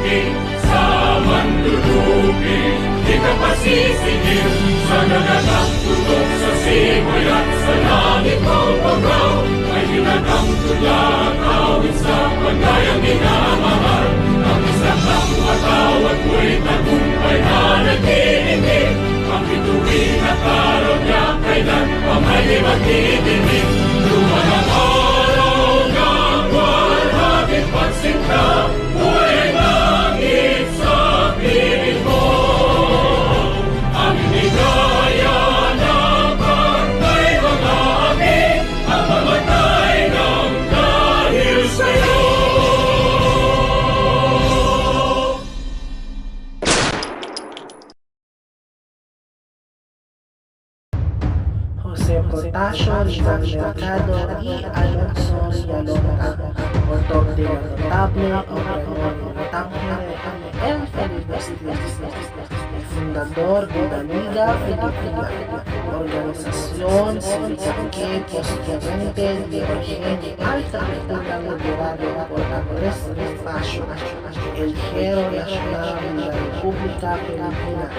ating sa mandulupin. Di ka pasisingil sa nagagang tutok sa simoy at sa langit mong paglaw. Ay hinagang tulad awit sa pandayang minamahal. Ang isang ang matawad mo'y tagumpay na nagtitingin. Ang bituin at araw niya kailan pa may magtitingin. Luman ang araw ng walhati pagsinta, buhay langit sa piling mo. Ang inigaya na pagkay mga amin, ang mamatay ng dahil sa'yo. Jose Portasio, Rizal Mercado y Alonso Villalonga, autor de la notable obra notable El Filibuster, fundador de la Liga Filipina, organización sindical que posteriormente dirige alta cultura liderado por Andrés Bonifacio, el Gero Nacional de la República Filipinas.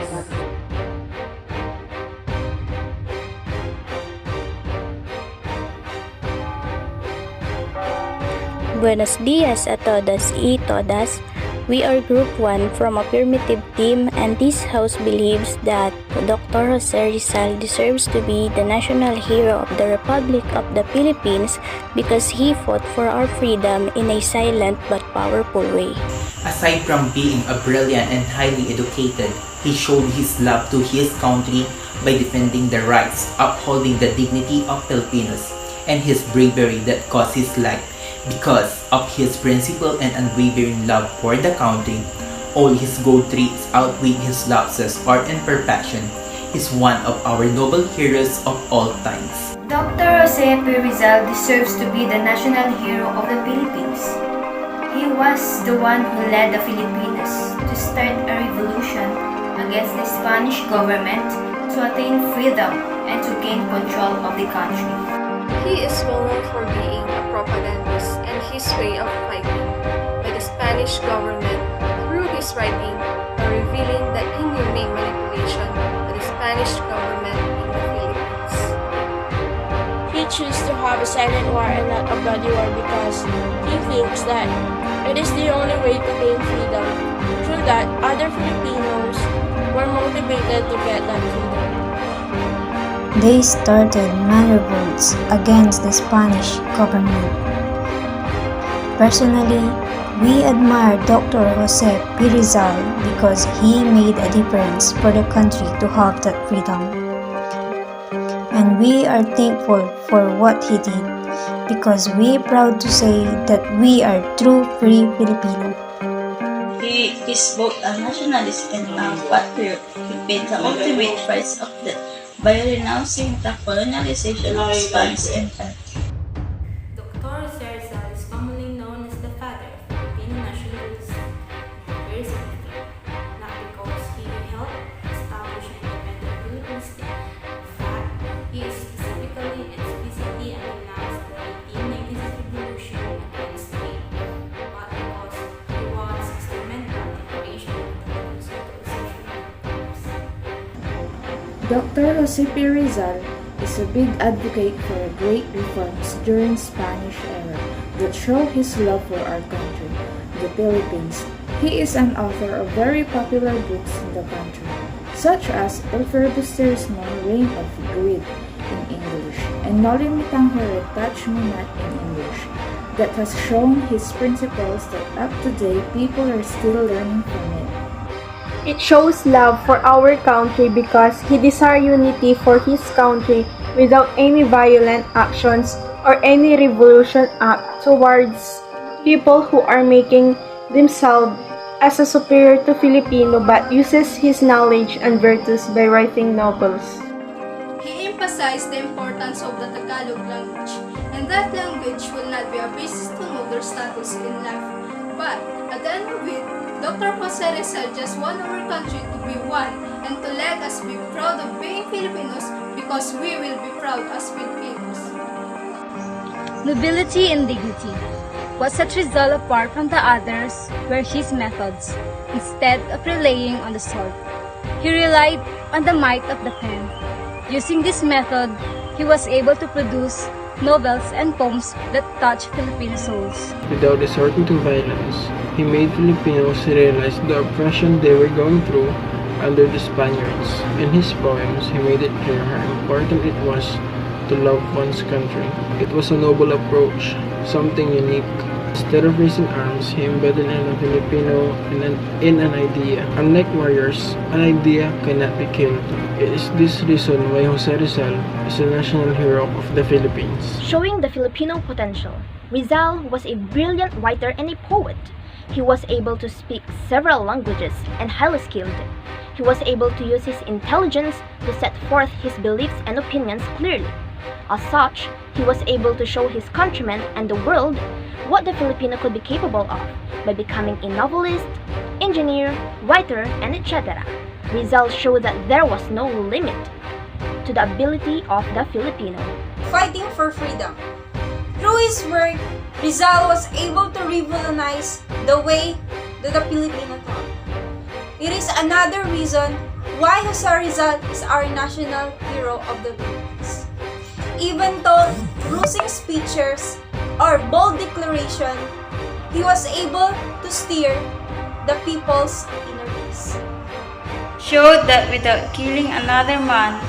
Buenos dias a todas y todas. We are Group 1 from a primitive team, and this house believes that Dr. Jose Rizal deserves to be the national hero of the Republic of the Philippines because he fought for our freedom in a silent but powerful way. Aside from being a brilliant and highly educated, he showed his love to his country by defending the rights, upholding the dignity of Filipinos, and his bravery that cost his life. Because of his principle and unwavering love for the country, all his good traits outweigh his lapses or imperfection. He is one of our noble heroes of all times. Dr. Jose P. Rizal deserves to be the national hero of the Philippines. He was the one who led the Filipinos to start a revolution against the Spanish government to attain freedom and to gain control of the country. He is well known for being a propagandist, and his way of fighting by the Spanish government through his writing are revealing the inhumane manipulation by the Spanish government in the Philippines. He chose to have a silent war and not a bloody war because he thinks that it is the only way to gain freedom. Through that, other Filipinos were motivated to get that freedom. They started many revolts against the Spanish government. Personally, we admire Dr. Jose P. Rizal because he made a difference for the country to have that freedom. And we are thankful for what he did because we are proud to say that we are true free Filipino. He is both a nationalist and a patriot. He paid the ultimate price of death by renouncing the colonialization of the Spanish Empire. Dr. Rizal is commonly known as the father of Filipino nationalism in a very significant, not because he helped establish an independent Philippine state. In fact, he is specifically and explicitly announced the 1896 revolution against Spain, but because he was instrumental in the creation of the Philippine Dr. Jose P. Rizal is a big advocate for great reforms during Spanish era that show his love for our country, the Philippines. He is an author of very popular books in the country, such as El Filibusterismo, Reign of Greed in English, and No Limitang Heret, Touch Me Not in English, that has shown his principles that up to date people are still learning from it. It shows love for our country because he desired unity for his country without any violent actions or any revolution act towards people who are making themselves as a superior to Filipino but uses his knowledge and virtues by writing novels. He emphasized the importance of the Tagalog language, and that language will not be a basis to know their status in life. But at the end of it, Dr. Jose Rizal just want our country to be one and to let us be proud of being Filipinos because we will be proud as Filipinos. Nobility and dignity. What set Rizal apart from the others were his methods. Instead of relying on the sword, he relied on the might of the pen. Using this method, he was able to produce novels and poems that touched Filipino souls. Without resorting to violence, he made Filipinos realize the oppression they were going through under the Spaniards. In his poems, he made it clear how important it was to love one's country. It was a noble approach, something unique. Instead of raising arms, he embedded in a Filipino in an idea. Unlike warriors, an idea cannot be killed. It is this reason why Jose Rizal is the national hero of the Philippines. Showing the Filipino potential, Rizal was a brilliant writer and a poet. He was able to speak several languages and highly skilled. He was able to use his intelligence to set forth his beliefs and opinions clearly. As such, he was able to show his countrymen and the world what the Filipino could be capable of by becoming a novelist, engineer, writer, and etc. Rizal showed that there was no limit to the ability of the Filipino. Fighting for freedom. Through his work, Rizal was able to revolutionize the way that the Filipino thought. It is another reason why Jose Rizal is our national hero of the Philippines. Even though bruising speeches or bold declaration, he was able to steer the people's inner peace. Showed that without killing another man,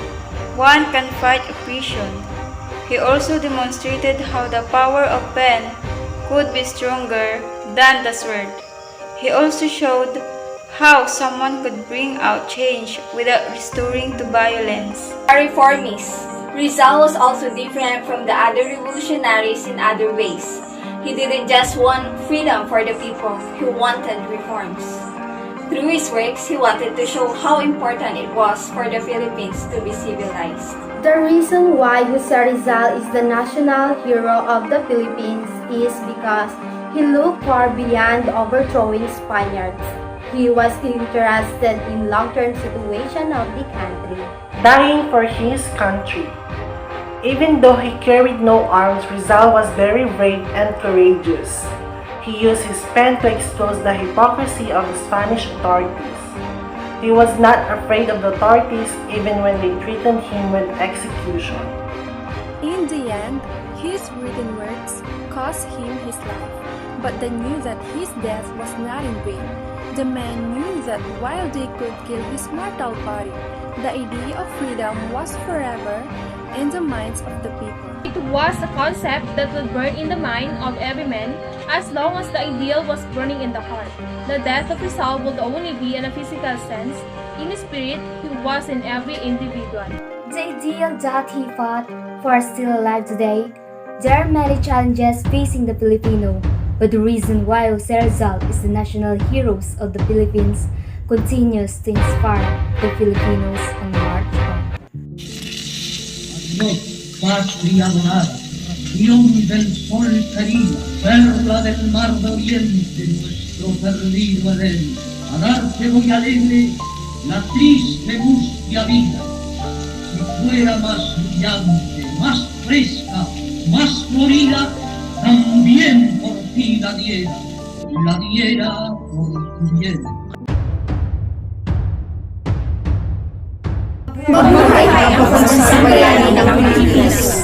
one can fight oppression. He also demonstrated how the power of pen could be stronger than the sword. He also showed how someone could bring out change without restoring to violence. A reformist, Rizal was also different from the other revolutionaries in other ways. He didn't just want freedom for the people, he wanted reforms. Through his works, he wanted to show how important it was for the Philippines to be civilized. The reason why Jose Rizal is the national hero of the Philippines is because he looked far beyond overthrowing Spaniards. He was interested in long-term situation of the country. Dying for his country. Even though he carried no arms, Rizal was very brave and courageous. He used his pen to expose the hypocrisy of the Spanish authorities. He was not afraid of the authorities even when they threatened him with execution. In the end, his written works cost him his life, but they knew that his death was not in vain. The men knew that while they could kill his mortal body, the idea of freedom was forever in the minds of the people. It was a concept that would burn in the mind of every man as long as the ideal was burning in the heart. The death of Rizal would only be in a physical sense. In spirit, he was in every individual. The ideal that he fought for is still alive today. There are many challenges facing the Filipino, but the reason why Jose Rizal is the national heroes of the Philippines continues to inspire the Filipinos on march on. Patria dorada, unión del sol querida, perla del mar de oriente, nuestro perdido Edén. A darte voy alegre la triste mustia vida. Si fuera más brillante, más fresca, más florida, también por ti la diera por tu bien. Mabuhay ang pagsasabayani ng Pilipinas.